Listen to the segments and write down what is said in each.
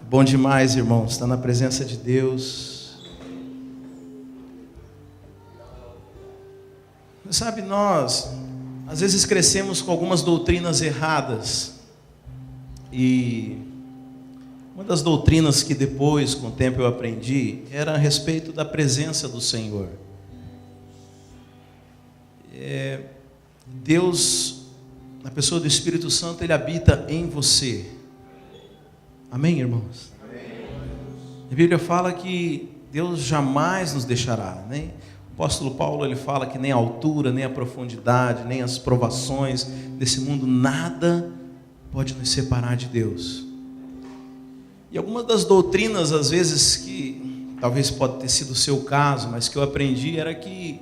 Bom demais, irmãos, estar na presença de Deus. Sabe, nós às vezes crescemos com algumas doutrinas erradas. E uma das doutrinas que depois, com o tempo, eu aprendi era a respeito da presença do Senhor. Deus, na pessoa do Espírito Santo, Ele habita em você. Amém, irmãos? Amém. A Bíblia fala que Deus jamais nos deixará, né? O apóstolo Paulo, ele fala que nem a altura, nem a profundidade, nem as provações desse mundo, nada pode nos separar de Deus. E algumas das doutrinas, às vezes, que talvez pode ter sido o seu caso, mas que eu aprendi, era que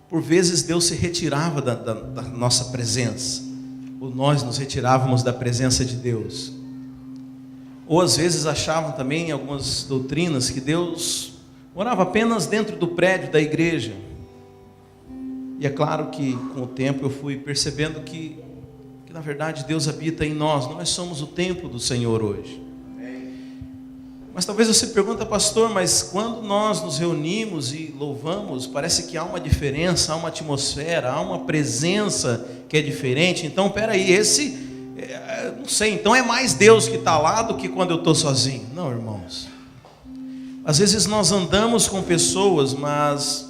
por vezes Deus se retirava da nossa presença, ou nós nos retirávamos da presença de Deus. Ou às vezes achavam também, em algumas doutrinas, que Deus morava apenas dentro do prédio da igreja. E é claro que com o tempo eu fui percebendo que na verdade Deus habita em nós. Nós somos o templo do Senhor hoje. Mas talvez você pergunte, pastor, mas quando nós nos reunimos e louvamos, parece que há uma diferença, há uma atmosfera, há uma presença que é diferente. Então, peraí, não sei, então é mais Deus que está lá do que quando eu estou sozinho. Não, irmãos. Às vezes nós andamos com pessoas, mas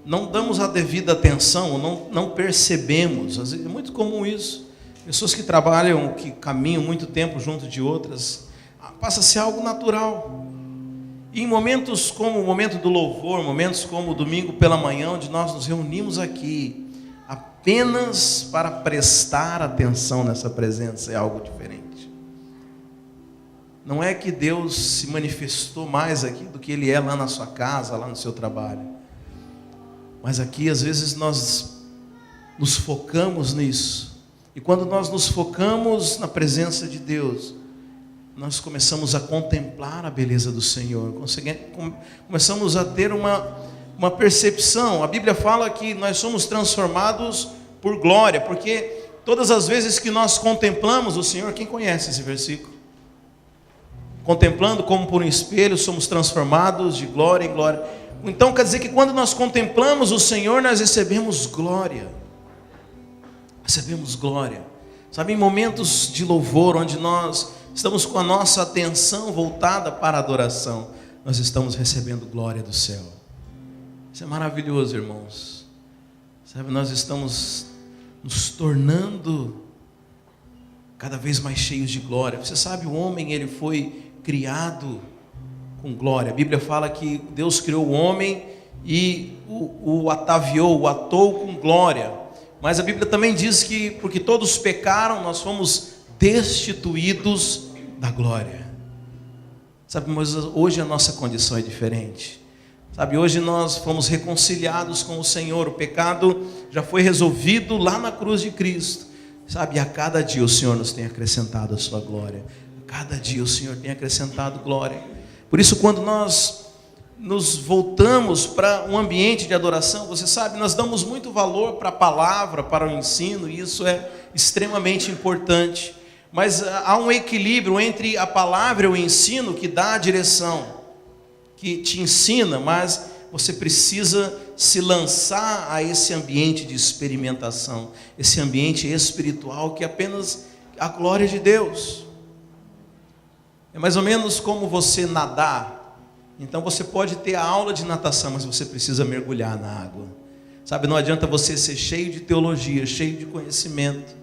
não damos a devida atenção, não percebemos. Às vezes é muito comum isso. Pessoas que trabalham, que caminham muito tempo junto de outras, passa a ser algo natural. E em momentos como o momento do louvor, momentos como o domingo pela manhã, onde nós nos reunimos aqui apenas para prestar atenção nessa presença, é algo diferente. Não é que Deus se manifestou mais aqui do que Ele é lá na sua casa, lá no seu trabalho. Mas aqui às vezes nós nos focamos nisso. E quando nós nos focamos na presença de Deus, nós começamos a contemplar a beleza do Senhor. Começamos a ter uma percepção. A Bíblia fala que nós somos transformados por glória, porque todas as vezes que nós contemplamos o Senhor, quem conhece esse versículo? Contemplando como por um espelho, somos transformados de glória em glória. Então quer dizer que quando nós contemplamos o Senhor, nós recebemos glória. Recebemos glória. Sabe, em momentos de louvor, onde nós estamos com a nossa atenção voltada para a adoração, nós estamos recebendo glória do céu. Isso é maravilhoso, irmãos. Sabe, nós estamos nos tornando cada vez mais cheios de glória. Você sabe, o homem, ele foi criado com glória. A Bíblia fala que Deus criou o homem e o ataviou, o atou com glória. Mas a Bíblia também diz que porque todos pecaram, nós fomos destituídos da glória. Sabe, mas hoje a nossa condição é diferente. Sabe, hoje nós fomos reconciliados com o Senhor. O pecado já foi resolvido lá na cruz de Cristo. Sabe, a cada dia o Senhor nos tem acrescentado a sua glória. A cada dia o Senhor tem acrescentado glória. Por isso, quando nós nos voltamos para um ambiente de adoração, você sabe, nós damos muito valor para a palavra, para o ensino, e isso é extremamente importante. Mas há um equilíbrio entre a palavra e o ensino que dá a direção, que te ensina, mas você precisa se lançar a esse ambiente de experimentação, esse ambiente espiritual que é apenas a glória de Deus. É mais ou menos como você nadar. Então você pode ter a aula de natação, mas você precisa mergulhar na água. Sabe, não adianta você ser cheio de teologia, cheio de conhecimento.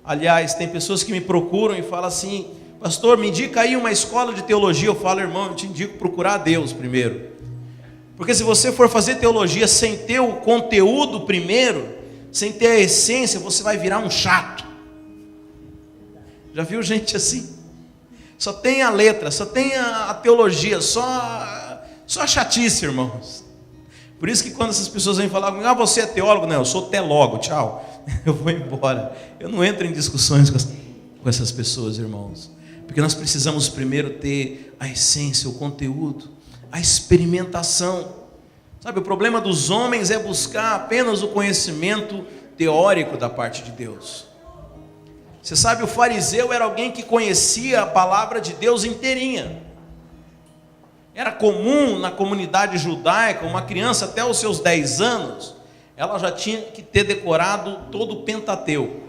Aliás, tem pessoas que me procuram e falam assim: pastor, me indica aí uma escola de teologia. Eu falo, irmão, eu te indico procurar a Deus primeiro. Porque se você for fazer teologia sem ter o conteúdo primeiro, sem ter a essência, você vai virar um chato. Já viu gente assim? Só tem a letra, só tem a teologia, só a chatice, irmãos. Por isso que quando essas pessoas vêm falar comigo, você é teólogo? Não, eu sou teólogo, tchau. Eu vou embora. Eu não entro em discussões com essas pessoas, irmãos. Porque nós precisamos primeiro ter a essência, o conteúdo, a experimentação. Sabe, o problema dos homens é buscar apenas o conhecimento teórico da parte de Deus. Você sabe, o fariseu era alguém que conhecia a palavra de Deus inteirinha. Era comum na comunidade judaica, uma criança até os seus 10 anos, ela já tinha que ter decorado todo o Pentateuco.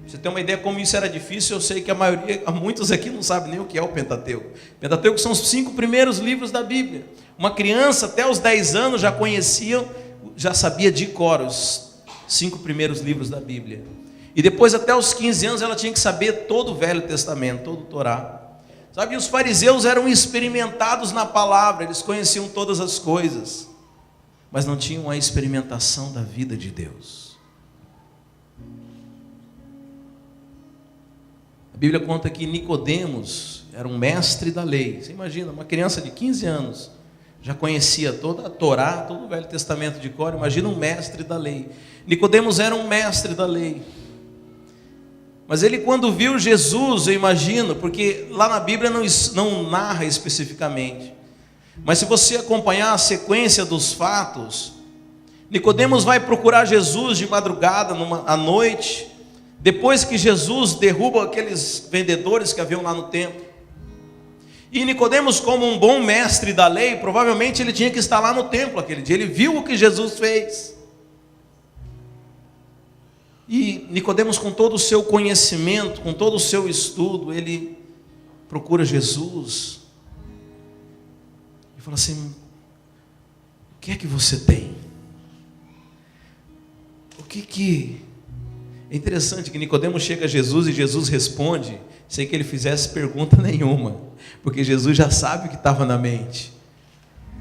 Você tem uma ideia como isso era difícil? Eu sei que muitos aqui não sabem nem o que é o Pentateuco. O Pentateuco são os 5 primeiros livros da Bíblia. Uma criança até os 10 anos já sabia de cor os 5 primeiros livros da Bíblia. E depois até os 15 anos ela tinha que saber todo o Velho Testamento, todo o Torá. Sabe, os fariseus eram experimentados na palavra, eles conheciam todas as coisas, mas não tinham a experimentação da vida de Deus. A Bíblia conta que Nicodemos era um mestre da lei. Você imagina, uma criança de 15 anos já conhecia toda a Torá, todo o Velho Testamento de cor. Imagina um mestre da lei. Nicodemos era um mestre da lei. Mas ele, quando viu Jesus, eu imagino, porque lá na Bíblia não narra especificamente, mas se você acompanhar a sequência dos fatos, Nicodemos vai procurar Jesus de madrugada, à noite, depois que Jesus derruba aqueles vendedores que haviam lá no templo. E Nicodemos, como um bom mestre da lei, provavelmente ele tinha que estar lá no templo aquele dia. Ele viu o que Jesus fez. E Nicodemos, com todo o seu conhecimento, com todo o seu estudo, ele procura Jesus e fala assim: o que é que você tem? É interessante que Nicodemos chega a Jesus e Jesus responde sem que ele fizesse pergunta nenhuma, porque Jesus já sabe o que estava na mente.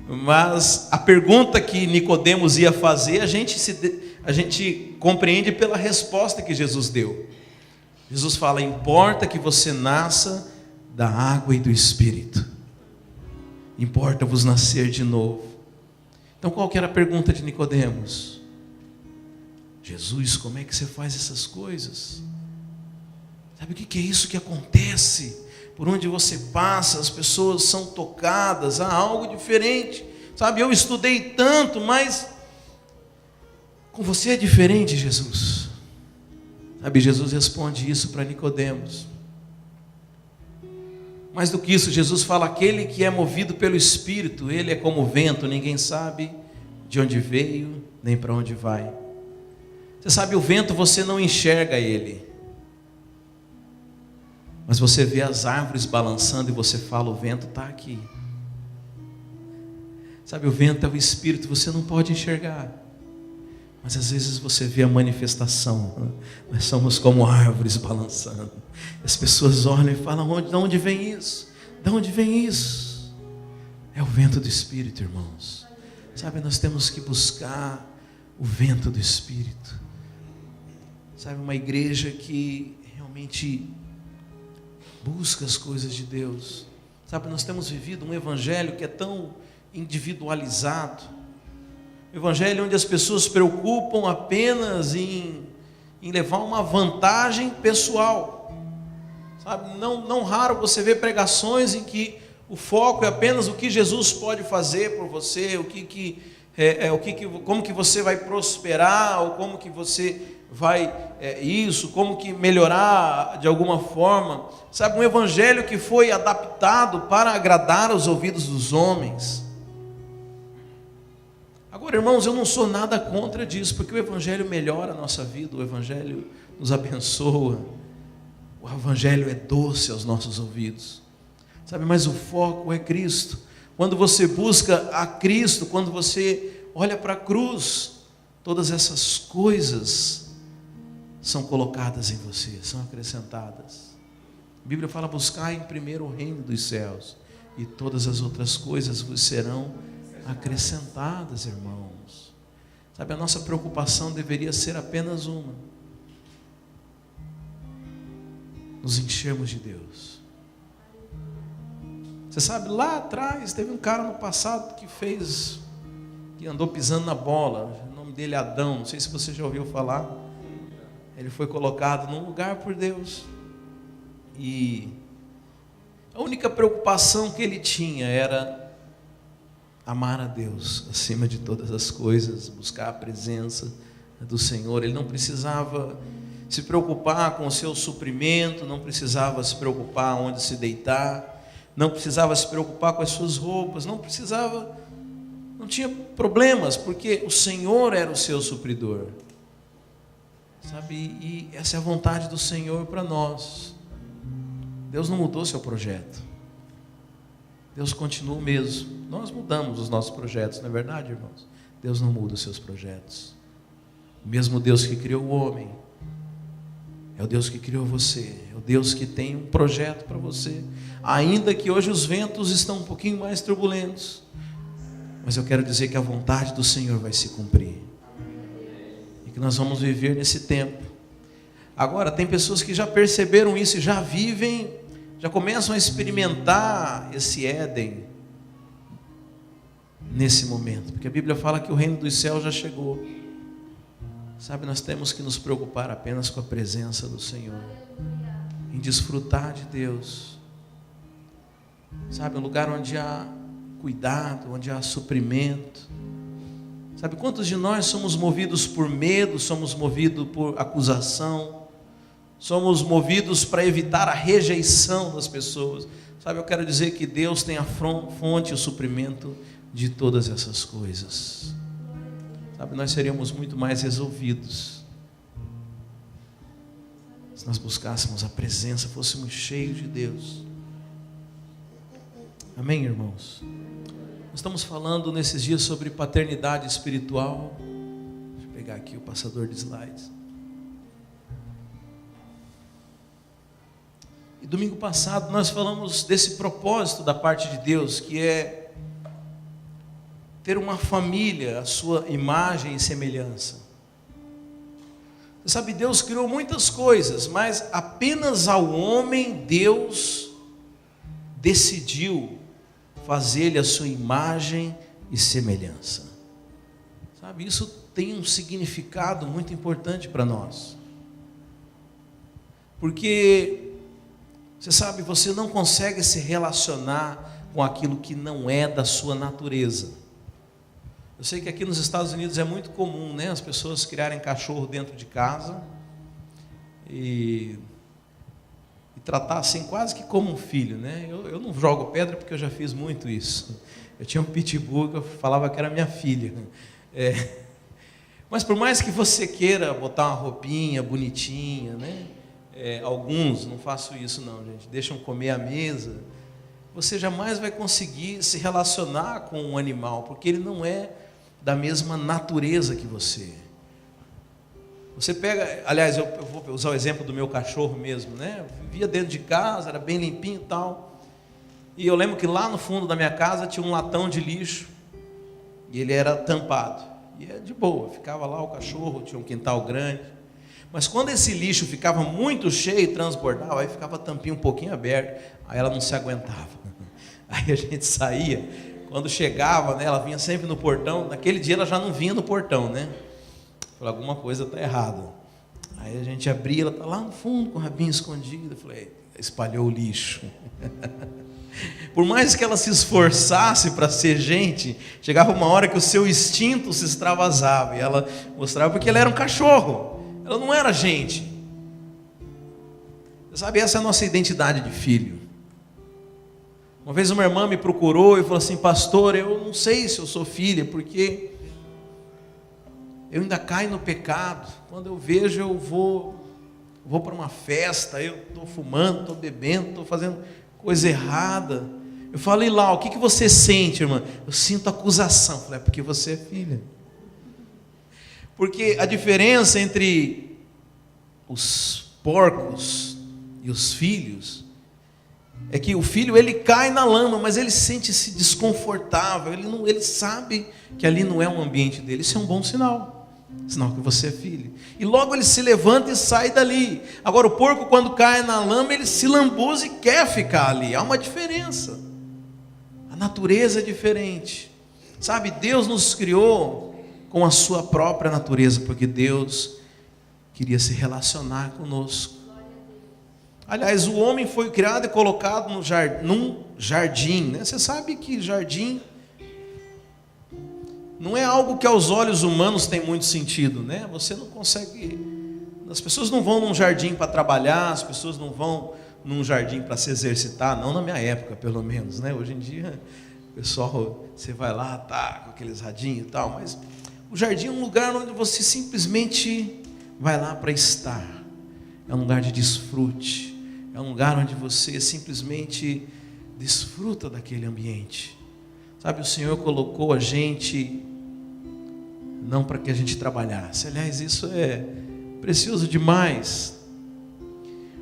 Mas a pergunta que Nicodemos ia fazer, a gente compreende pela resposta que Jesus deu. Jesus fala: importa que você nasça da água e do Espírito. Importa-vos nascer de novo. Então qual que era a pergunta de Nicodemos? Jesus, como é que você faz essas coisas? Sabe o que é isso que acontece? Por onde você passa, as pessoas são tocadas, há algo diferente. Sabe, eu estudei tanto, mas com você é diferente, Jesus. Sabe, Jesus responde isso para Nicodemos. Mais do que isso, Jesus fala: aquele que é movido pelo Espírito, ele é como o vento, ninguém sabe de onde veio, nem para onde vai. Você sabe, o vento você não enxerga ele, mas você vê as árvores balançando e você fala: o vento está aqui. Sabe, o vento é o Espírito, você não pode enxergar, mas às vezes você vê a manifestação. Nós somos como árvores balançando. As pessoas olham e falam: de onde vem isso? De onde vem isso? É o vento do Espírito, irmãos. Sabe, nós temos que buscar o vento do Espírito. Sabe, uma igreja que realmente busca as coisas de Deus. Sabe, nós temos vivido um evangelho que é tão individualizado. Um evangelho onde as pessoas se preocupam apenas em levar uma vantagem pessoal. Sabe, não raro você vê pregações em que o foco é apenas o que Jesus pode fazer por você, como que você vai prosperar, ou como que você vai como que melhorar de alguma forma. Sabe, um evangelho que foi adaptado para agradar os ouvidos dos homens. Agora, irmãos, eu não sou nada contra disso, porque o evangelho melhora a nossa vida, o evangelho nos abençoa, o evangelho é doce aos nossos ouvidos. Sabe, mas o foco é Cristo. Quando você busca a Cristo, quando você olha para a cruz, todas essas coisas são colocadas em você, são acrescentadas. A Bíblia fala: buscar em primeiro o reino dos céus, e todas as outras coisas vos serão acrescentadas, irmãos. Sabe, a nossa preocupação deveria ser apenas uma: nos enchermos de Deus. Você sabe, lá atrás teve um cara no passado que andou pisando na bola. O nome dele é Adão, não sei se você já ouviu falar. Ele foi colocado num lugar por Deus, e a única preocupação que ele tinha era amar a Deus acima de todas as coisas, buscar a presença do Senhor. Ele não precisava se preocupar com o seu suprimento, não precisava se preocupar onde se deitar, não precisava se preocupar com as suas roupas, não tinha problemas, porque o Senhor era o seu supridor. Sabe, e essa é a vontade do Senhor para nós. Deus não mudou seu projeto. Deus continua o mesmo. Nós mudamos os nossos projetos, não é verdade, irmãos? Deus não muda os seus projetos. O mesmo Deus que criou o homem é o Deus que criou você, é o Deus que tem um projeto para você. Ainda que hoje os ventos estão um pouquinho mais turbulentos, mas eu quero dizer que a vontade do Senhor vai se cumprir. E que nós vamos viver nesse tempo. Agora, tem pessoas que já perceberam isso e já vivem, já começam a experimentar esse Éden nesse momento. Porque a Bíblia fala que o reino dos céus já chegou. Sabe, nós temos que nos preocupar apenas com a presença do Senhor, em desfrutar de Deus. Sabe, um lugar onde há cuidado, onde há suprimento. Sabe, quantos de nós somos movidos por medo, somos movidos por acusação, somos movidos para evitar a rejeição das pessoas. Sabe, eu quero dizer que Deus tem a fonte e o suprimento de todas essas coisas. Sabe, nós seríamos muito mais resolvidos se nós buscássemos a presença, fôssemos cheios de Deus. Amém, irmãos? Nós estamos falando nesses dias sobre paternidade espiritual. Deixa eu pegar aqui o passador de slides. E domingo passado nós falamos desse propósito da parte de Deus, que é ter uma família, a sua imagem e semelhança. Você sabe, Deus criou muitas coisas, mas apenas ao homem Deus decidiu fazer-lhe a sua imagem e semelhança. Sabe, isso tem um significado muito importante para nós. Porque, você sabe, você não consegue se relacionar com aquilo que não é da sua natureza. Eu sei que aqui nos Estados Unidos é muito comum, né, as pessoas criarem cachorro dentro de casa e tratar assim quase que como um filho, né? Eu não jogo pedra porque eu já fiz muito isso. Eu tinha um pitbull que eu falava que era minha filha. Mas por mais que você queira botar uma roupinha bonitinha, né? Alguns, não faço isso não, gente, deixam comer à mesa. Você jamais vai conseguir se relacionar com um animal, porque ele não é da mesma natureza que você. Você pega, aliás, eu vou usar o exemplo do meu cachorro mesmo, né? Eu vivia dentro de casa, era bem limpinho e tal. E eu lembro que lá no fundo da minha casa tinha um latão de lixo, e ele era tampado. E é de boa, ficava lá o cachorro, tinha um quintal grande. Mas quando esse lixo ficava muito cheio, transbordava, aí ficava a tampinha um pouquinho aberta, aí ela não se aguentava. Aí a gente saía. Quando chegava, né, ela vinha sempre no portão. Naquele dia ela já não vinha no portão, né? Falei, alguma coisa está errada. Aí a gente abria, ela está lá no fundo com o rabinho escondido. Eu falei, espalhou o lixo. Por mais que ela se esforçasse para ser gente, chegava uma hora que o seu instinto se extravasava. E ela mostrava porque ela era um cachorro. Ela não era gente. Você sabe, essa é a nossa identidade de filho. Uma vez uma irmã me procurou e falou assim, pastor, eu não sei se eu sou filha, porque eu ainda caio no pecado. Quando eu vejo, eu vou para uma festa, eu estou fumando, estou bebendo, estou fazendo coisa errada. Eu falei lá, o que você sente, irmã? Eu sinto acusação. Eu falei, é porque você é filha. Porque a diferença entre os porcos e os filhos é que o filho, ele cai na lama, mas ele sente-se desconfortável, ele sabe que ali não é um ambiente dele. Isso é um bom sinal, sinal que você é filho. E logo ele se levanta e sai dali. Agora o porco, quando cai na lama, ele se lambuza e quer ficar ali. Há uma diferença, a natureza é diferente. Sabe, Deus nos criou com a sua própria natureza, porque Deus queria se relacionar conosco. Aliás, o homem foi criado e colocado num jardim, né? Você sabe que jardim não é algo que aos olhos humanos tem muito sentido, né? Você não consegue, As pessoas não vão num jardim para trabalhar, as pessoas não vão num jardim para se exercitar, não na minha época, pelo menos, né? Hoje em dia, o pessoal, você vai lá, tá, com aqueles radinhos e tal, mas o jardim é um lugar onde você simplesmente vai lá para estar. É um lugar de desfrute, é um lugar onde você simplesmente desfruta daquele ambiente. Sabe, o Senhor colocou a gente não para que a gente trabalhasse. Aliás, isso é precioso demais.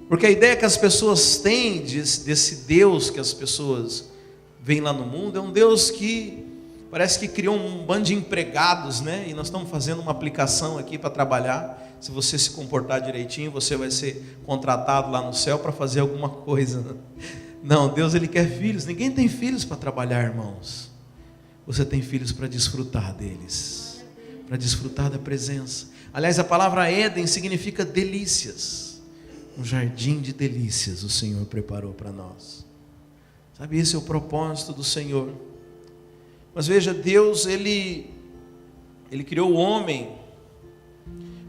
Porque a ideia que as pessoas têm desse Deus que as pessoas veem lá no mundo é um Deus que parece que criou um bando de empregados, né? E nós estamos fazendo uma aplicação aqui para trabalhar. Se você se comportar direitinho, você vai ser contratado lá no céu para fazer alguma coisa. Não, Deus, Ele quer filhos. Ninguém tem filhos para trabalhar, irmãos. Você tem filhos para desfrutar deles, para desfrutar da presença. Aliás, a palavra Éden significa delícias. Um jardim de delícias o Senhor preparou para nós. Sabe, esse é o propósito do Senhor. Mas veja, Deus, Ele criou o homem,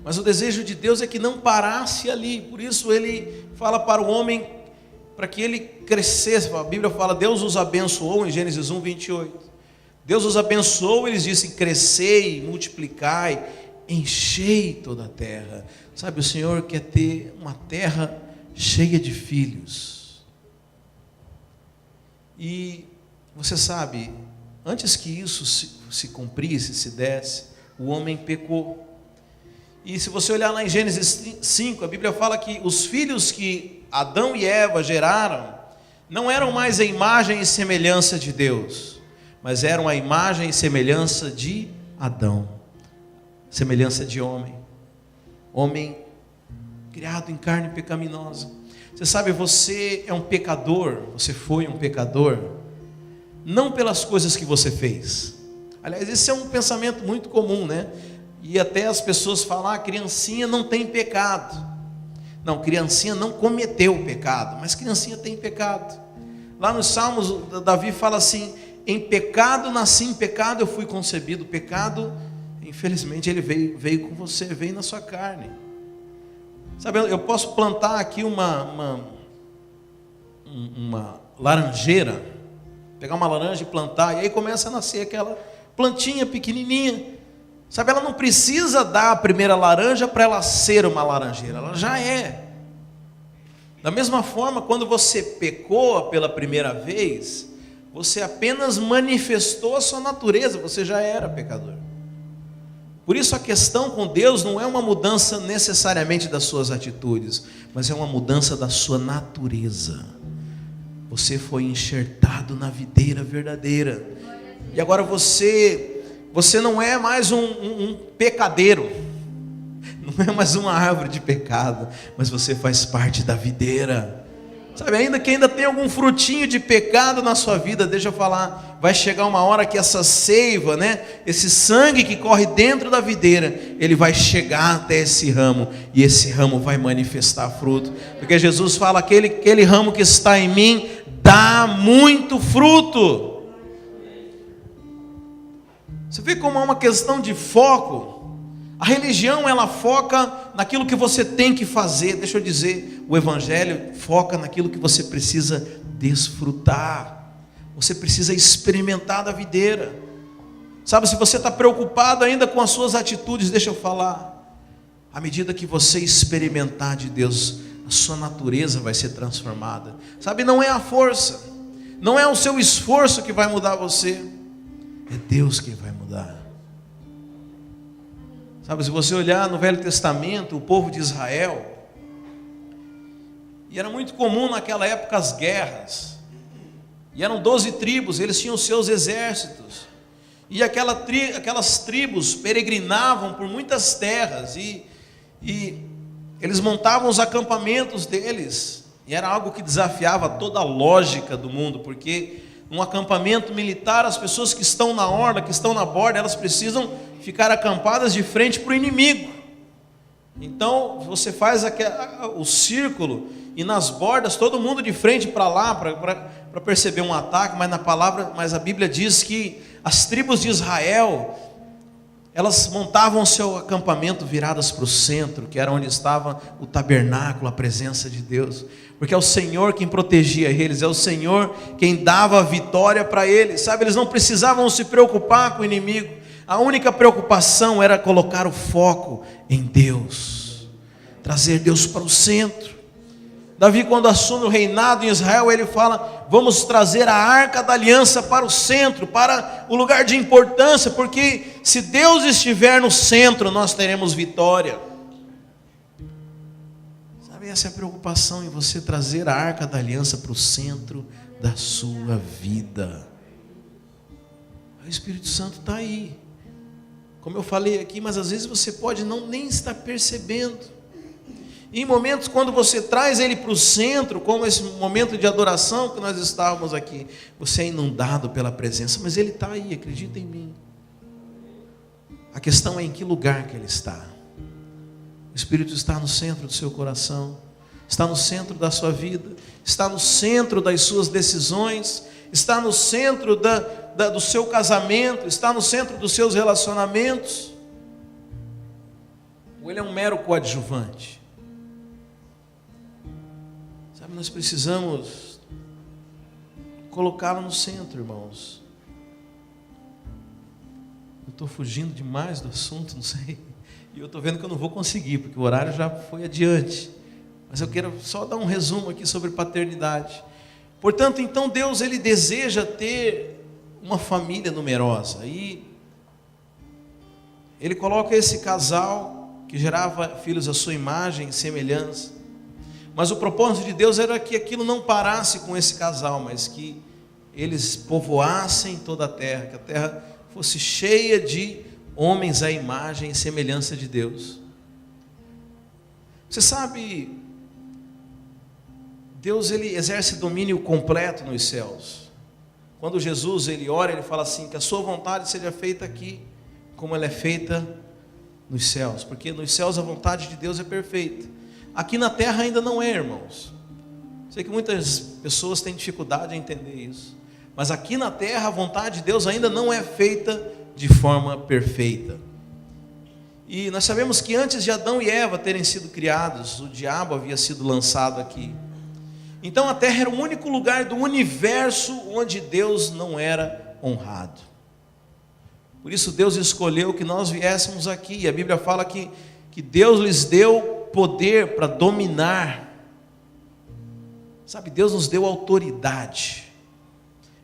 mas o desejo de Deus é que não parasse ali. Por isso Ele fala para o homem, para que ele crescesse. A Bíblia fala, Deus os abençoou em Gênesis 1, 28. Deus os abençoou, eles dizem, crescei, multiplicai, enchei toda a terra. Sabe, o Senhor quer ter uma terra cheia de filhos. E você sabe, antes que isso se cumprisse, se desse, o homem pecou. E se você olhar lá em Gênesis 5, a Bíblia fala que os filhos que Adão e Eva geraram não eram mais a imagem e semelhança de Deus, mas eram a imagem e semelhança de Adão, semelhança de homem, homem criado em carne pecaminosa. Você sabe, você é um pecador, você foi um pecador, não pelas coisas que você fez. Aliás, esse é um pensamento muito comum, né? E até as pessoas falam, criancinha não tem pecado. Não, criancinha não cometeu o pecado, mas criancinha tem pecado. Lá nos Salmos, Davi fala assim, em pecado nasci, em pecado eu fui concebido. O pecado, infelizmente, ele veio com você, veio na sua carne. Sabe, eu posso plantar aqui uma laranjeira, pegar uma laranja e plantar, e aí começa a nascer aquela plantinha pequenininha. Sabe, ela não precisa dar a primeira laranja para ela ser uma laranjeira, ela já é. Da mesma forma, quando você pecou pela primeira vez, você apenas manifestou a sua natureza, você já era pecador. Por isso a questão com Deus não é uma mudança necessariamente das suas atitudes, mas é uma mudança da sua natureza. Você foi enxertado na videira verdadeira, e agora você não é mais um pecadeiro, não é mais uma árvore de pecado, mas você faz parte da videira. Sabe, ainda que ainda tenha algum frutinho de pecado na sua vida, deixa eu falar, vai chegar uma hora que essa seiva, né, esse sangue que corre dentro da videira, ele vai chegar até esse ramo, e esse ramo vai manifestar fruto, porque Jesus fala, aquele ramo que está em mim, dá muito fruto. Você vê como é uma questão de foco. A religião, ela foca naquilo que você tem que fazer. Deixa eu dizer, o Evangelho foca naquilo que você precisa desfrutar. Você precisa experimentar da videira. Sabe, se você está preocupado ainda com as suas atitudes, deixa eu falar, à medida que você experimentar de Deus, a sua natureza vai ser transformada. Sabe, não é a força, não é o seu esforço que vai mudar você, é Deus quem vai mudar. Sabe, se você olhar no Velho Testamento, o povo de Israel, e era muito comum naquela época as guerras, e eram 12 tribos, eles tinham seus exércitos, e aquelas tribos peregrinavam por muitas terras, e eles montavam os acampamentos deles, e era algo que desafiava toda a lógica do mundo, porque num acampamento militar, as pessoas que estão na orla, que estão na borda, elas precisam ficar acampadas de frente para o inimigo. Então você faz o círculo, e nas bordas todo mundo de frente para lá, para perceber um ataque. Mas a Bíblia diz que as tribos de Israel, elas montavam seu acampamento viradas para o centro, que era onde estava o tabernáculo, a presença de Deus, porque é o Senhor quem protegia eles, é o Senhor quem dava a vitória para eles, sabe? Eles não precisavam se preocupar com o inimigo, a única preocupação era colocar o foco em Deus, trazer Deus para o centro. Davi, quando assume o reinado em Israel, ele fala: vamos trazer a arca da aliança para o centro, para o lugar de importância, porque se Deus estiver no centro, nós teremos vitória. Sabe, essa é a preocupação, em você trazer a arca da aliança para o centro da sua vida. O Espírito Santo está aí, como eu falei aqui, mas às vezes você pode nem estar percebendo. E em momentos quando você traz ele para o centro, como esse momento de adoração que nós estávamos aqui, você é inundado pela presença, mas ele está aí, acredita em mim. A questão é em que lugar que ele está. O Espírito está no centro do seu coração, está no centro da sua vida, está no centro das suas decisões, está no centro do seu casamento, está no centro dos seus relacionamentos. Ou ele é um mero coadjuvante? Nós precisamos colocá-lo no centro, irmãos. Eu estou fugindo demais do assunto, não sei. E eu estou vendo que eu não vou conseguir, porque o horário já foi adiante. Mas eu quero só dar um resumo aqui sobre paternidade. Portanto, então Deus, ele deseja ter uma família numerosa. E ele coloca esse casal que gerava filhos à sua imagem e semelhança. Mas o propósito de Deus era que aquilo não parasse com esse casal, mas que eles povoassem toda a terra, que a terra fosse cheia de homens à imagem e semelhança de Deus. Você sabe, Deus, ele exerce domínio completo nos céus. Quando Jesus, ele ora, ele fala assim: que a sua vontade seja feita aqui, como ela é feita nos céus, porque nos céus a vontade de Deus é perfeita. Aqui na terra ainda não é, irmãos. Sei que muitas pessoas têm dificuldade em entender isso, mas aqui na terra a vontade de Deus ainda não é feita de forma perfeita. E nós sabemos que antes de Adão e Eva terem sido criados, o diabo havia sido lançado aqui. Então a terra era o único lugar do universo onde Deus não era honrado. Por isso Deus escolheu que nós viéssemos aqui. E a Bíblia fala que Deus lhes deu poder para dominar. Sabe, Deus nos deu autoridade.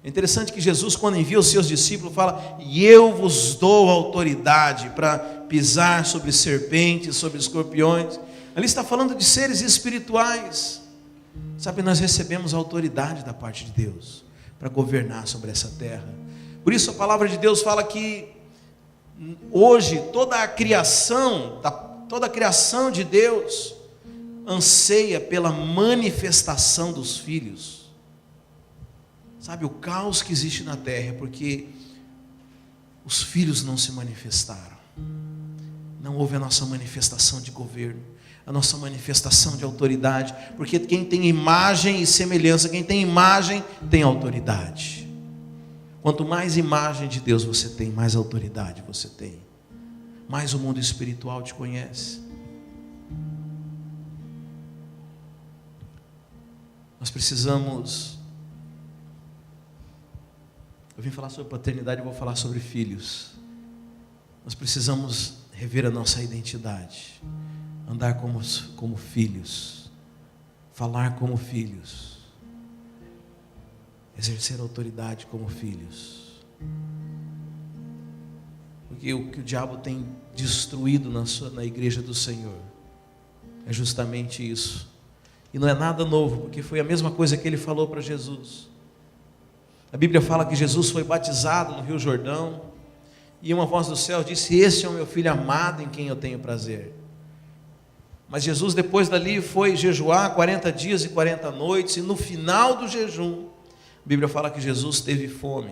É interessante que Jesus, quando envia os seus discípulos, fala: e eu vos dou autoridade para pisar sobre serpentes, sobre escorpiões. Ali está falando de seres espirituais. Sabe, nós recebemos a autoridade da parte de Deus para governar sobre essa terra. Por isso a palavra de Deus fala que hoje toda a criação de Deus anseia pela manifestação dos filhos. Sabe, o caos que existe na terra é porque os filhos não se manifestaram. Não houve a nossa manifestação de governo, a nossa manifestação de autoridade, porque quem tem imagem e semelhança, quem tem imagem tem autoridade. Quanto mais imagem de Deus você tem, mais autoridade você tem, mais o mundo espiritual te conhece. Nós precisamos... Eu vim falar sobre paternidade, eu vou falar sobre filhos. Nós precisamos rever a nossa identidade, andar como filhos, falar como filhos, exercer autoridade como filhos. Porque o que o diabo tem destruído na igreja do Senhor é justamente isso. E não é nada novo, porque foi a mesma coisa que ele falou para Jesus. A Bíblia fala que Jesus foi batizado no Rio Jordão, e uma voz do céu disse: este é o meu filho amado em quem eu tenho prazer. Mas Jesus depois dali foi jejuar 40 dias e 40 noites, e no final do jejum, a Bíblia fala que Jesus teve fome.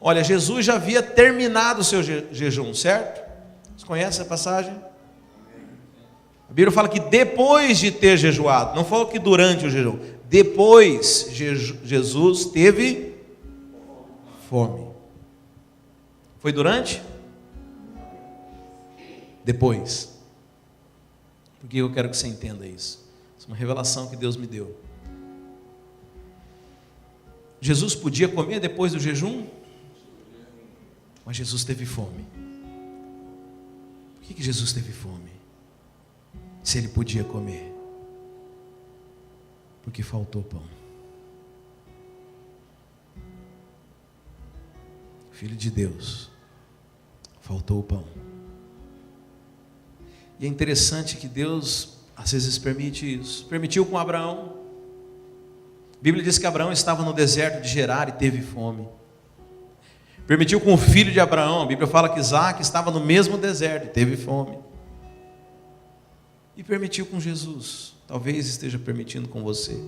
Olha, Jesus já havia terminado o seu jejum, certo? Você conhece essa passagem? A Bíblia fala que depois de ter jejuado, não falou que durante o jejum, depois Jesus teve fome. Foi durante? depois. Porque eu quero que você entenda isso. Isso é uma revelação que Deus me deu. Jesus podia comer depois do jejum? Mas Jesus teve fome. Por que Jesus teve fome? Se ele podia comer? Porque faltou pão. Filho de Deus, faltou o pão. E é interessante que Deus às vezes permite isso. Permitiu com Abraão. A Bíblia diz que Abraão estava no deserto de Gerar e teve fome. Permitiu com o filho de Abraão. A Bíblia fala que Isaac estava no mesmo deserto e teve fome. E permitiu com Jesus. Talvez esteja permitindo com você.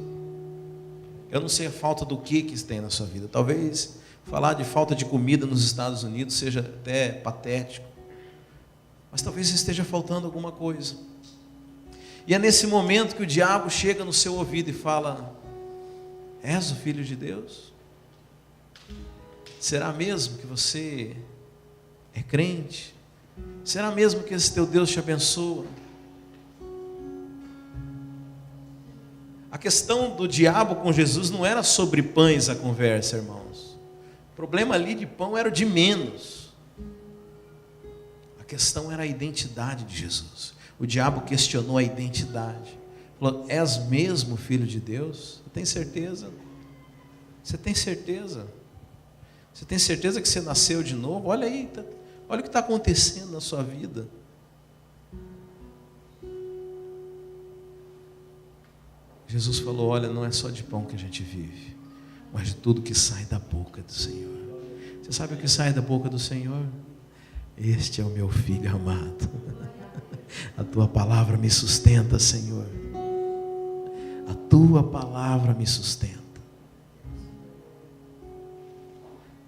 Eu não sei a falta do que tem na sua vida. Talvez falar de falta de comida nos Estados Unidos seja até patético. Mas talvez esteja faltando alguma coisa. E é nesse momento que o diabo chega no seu ouvido e fala: és o Filho de Deus? Será mesmo que você é crente? Será mesmo que esse teu Deus te abençoa? A questão do diabo com Jesus não era sobre pães a conversa, irmãos. O problema ali de pão era o de menos. A questão era a identidade de Jesus. O diabo questionou a identidade. Falou: és mesmo Filho de Deus? Você tem certeza? Você tem certeza? Você tem certeza que você nasceu de novo? Olha aí, olha o que está acontecendo na sua vida. Jesus falou: olha, não é só de pão que a gente vive, mas de tudo que sai da boca do Senhor. Você sabe o que sai da boca do Senhor? Este é o meu filho amado. A tua palavra me sustenta, Senhor. A tua palavra me sustenta.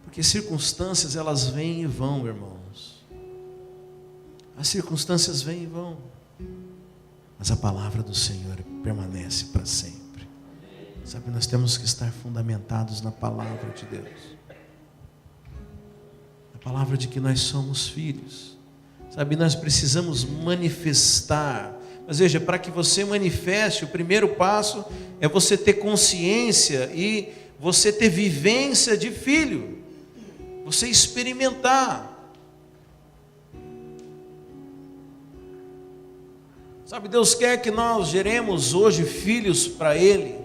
Porque circunstâncias, elas vêm e vão, irmãos. As circunstâncias vêm e vão, mas a palavra do Senhor permanece para sempre. Sabe, nós temos que estar fundamentados na palavra de Deus. A palavra de que nós somos filhos. Sabe, nós precisamos manifestar. Mas veja, para que você manifeste, o primeiro passo é você ter consciência e você ter vivência de filho. Você experimentar. Sabe, Deus quer que nós geremos hoje filhos para Ele.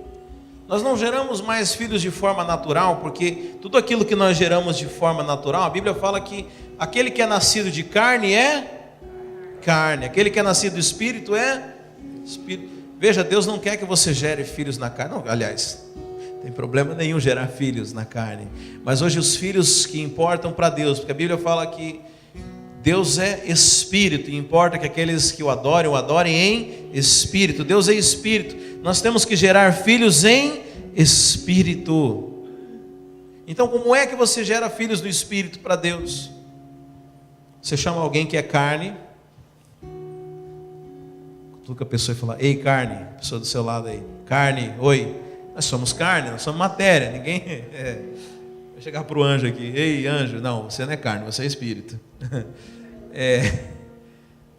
Nós não geramos mais filhos de forma natural, porque tudo aquilo que nós geramos de forma natural, a Bíblia fala que aquele que é nascido de carne é carne, aquele que é nascido do Espírito é Espírito. Veja, Deus não quer que você gere filhos na carne. Não, aliás, não tem problema nenhum gerar filhos na carne. Mas hoje os filhos que importam para Deus, porque a Bíblia fala que Deus é Espírito, e importa que aqueles que o adorem em Espírito. Deus é Espírito. Nós temos que gerar filhos em Espírito. Então, como é que você gera filhos do Espírito para Deus? Você chama alguém que é carne, cutuca a pessoa e fala: ei, carne, a pessoa do seu lado aí, carne, oi, nós somos carne, nós somos matéria, ninguém... Vou chegar para o anjo aqui: ei, anjo, não, você não é carne, você é Espírito.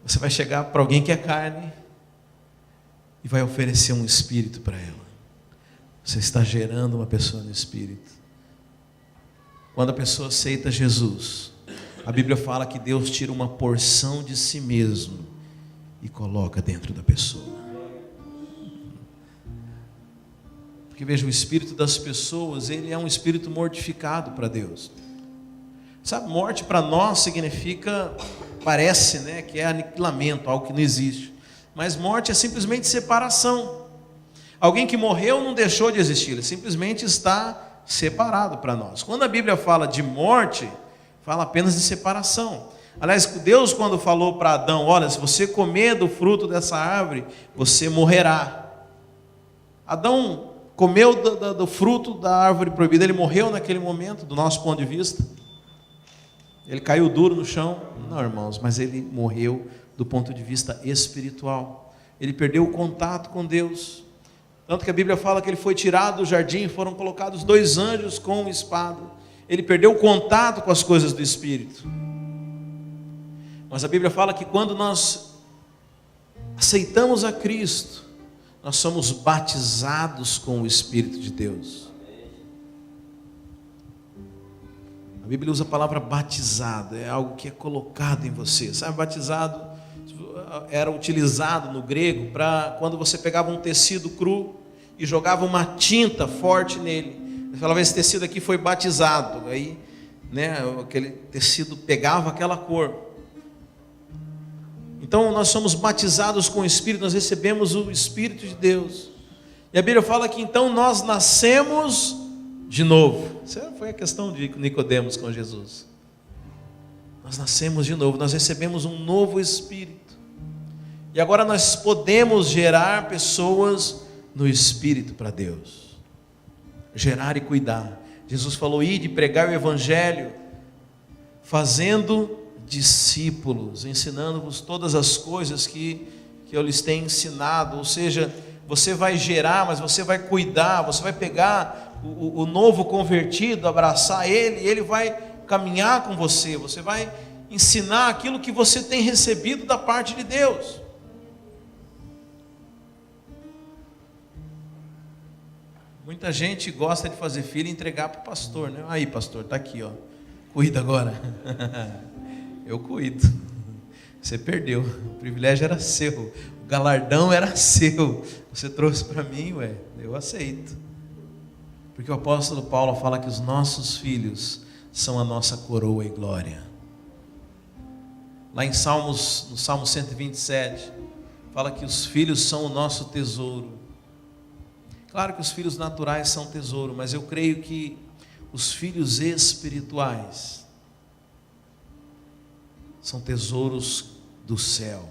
Você vai chegar para alguém que é carne e vai oferecer um Espírito para ela. Você está gerando uma pessoa no Espírito. Quando a pessoa aceita Jesus, a Bíblia fala que Deus tira uma porção de si mesmo e coloca dentro da pessoa. Porque veja, o espírito das pessoas, ele é um espírito mortificado para Deus. Sabe, morte para nós significa, parece, né, que é aniquilamento, algo que não existe. Mas morte é simplesmente separação. Alguém que morreu não deixou de existir, ele simplesmente está separado para nós. Quando a Bíblia fala de morte, fala apenas de separação. Aliás, Deus, quando falou para Adão: olha, se você comer do fruto dessa árvore, você morrerá. Adão comeu do fruto da árvore proibida, ele morreu naquele momento, do nosso ponto de vista. Ele caiu duro no chão? Não, irmãos, mas ele morreu do ponto de vista espiritual. Ele perdeu o contato com Deus. Tanto que a Bíblia fala que ele foi tirado do jardim, foram colocados 2 anjos com espada. Ele perdeu o contato com as coisas do Espírito. Mas a Bíblia fala que quando nós aceitamos a Cristo, nós somos batizados com o Espírito de Deus. A Bíblia usa a palavra batizado, é algo que é colocado em você. Sabe, batizado era utilizado no grego para quando você pegava um tecido cru e jogava uma tinta forte nele. Você falava, esse tecido aqui foi batizado. Aí, aquele tecido pegava aquela cor. Então nós somos batizados com o Espírito, nós recebemos o Espírito de Deus. E a Bíblia fala que então nós nascemos de novo. Essa foi a questão de Nicodemos com Jesus. Nós nascemos de novo, nós recebemos um novo Espírito. E agora nós podemos gerar pessoas no Espírito para Deus. Gerar e cuidar. Jesus falou, ide pregar o Evangelho, fazendo discípulos, ensinando-vos todas as coisas que eu lhes tenho ensinado. Ou seja, você vai gerar, mas você vai cuidar, você vai pegar o novo convertido, abraçar ele, e ele vai caminhar com você, você vai ensinar aquilo que você tem recebido da parte de Deus. Muita gente gosta de fazer filho e entregar para o pastor, né? Aí, pastor, está aqui, ó. Cuida agora. Eu cuido. Você perdeu. O privilégio era seu. O galardão era seu. Você trouxe para mim, eu aceito. Porque o apóstolo Paulo fala que os nossos filhos são a nossa coroa e glória. Lá no Salmo 127, fala que os filhos são o nosso tesouro. Claro que os filhos naturais são tesouro, mas eu creio que os filhos espirituais são tesouros do céu.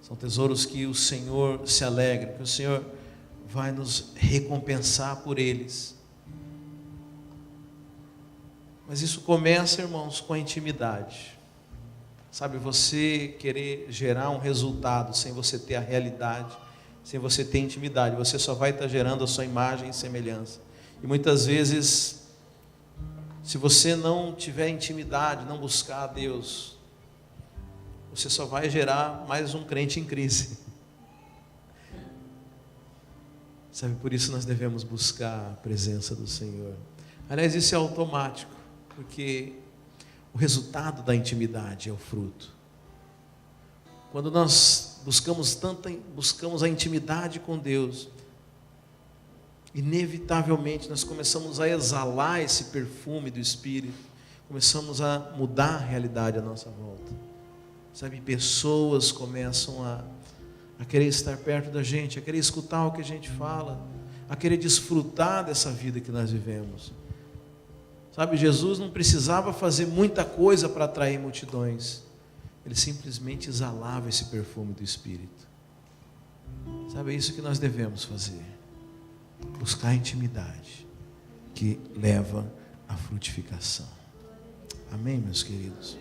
São tesouros que o Senhor se alegra, que o Senhor vai nos recompensar por eles. Mas isso começa, irmãos, com a intimidade. Sabe, você querer gerar um resultado sem você ter a realidade, sem você ter intimidade, você só vai estar gerando a sua imagem e semelhança. E muitas vezes, se você não tiver intimidade, não buscar a Deus, você só vai gerar mais um crente em crise. Sabe, por isso nós devemos buscar a presença do Senhor. Aliás, isso é automático, porque o resultado da intimidade é o fruto. Quando nós buscamos a intimidade com Deus, inevitavelmente nós começamos a exalar esse perfume do Espírito, começamos a mudar a realidade à nossa volta. Sabe, pessoas começam a querer estar perto da gente, a querer escutar o que a gente fala, a querer desfrutar dessa vida que nós vivemos. Sabe, Jesus não precisava fazer muita coisa para atrair multidões. Ele simplesmente exalava esse perfume do Espírito. Sabe, é isso que nós devemos fazer. Buscar a intimidade que leva à frutificação. Amém, meus queridos?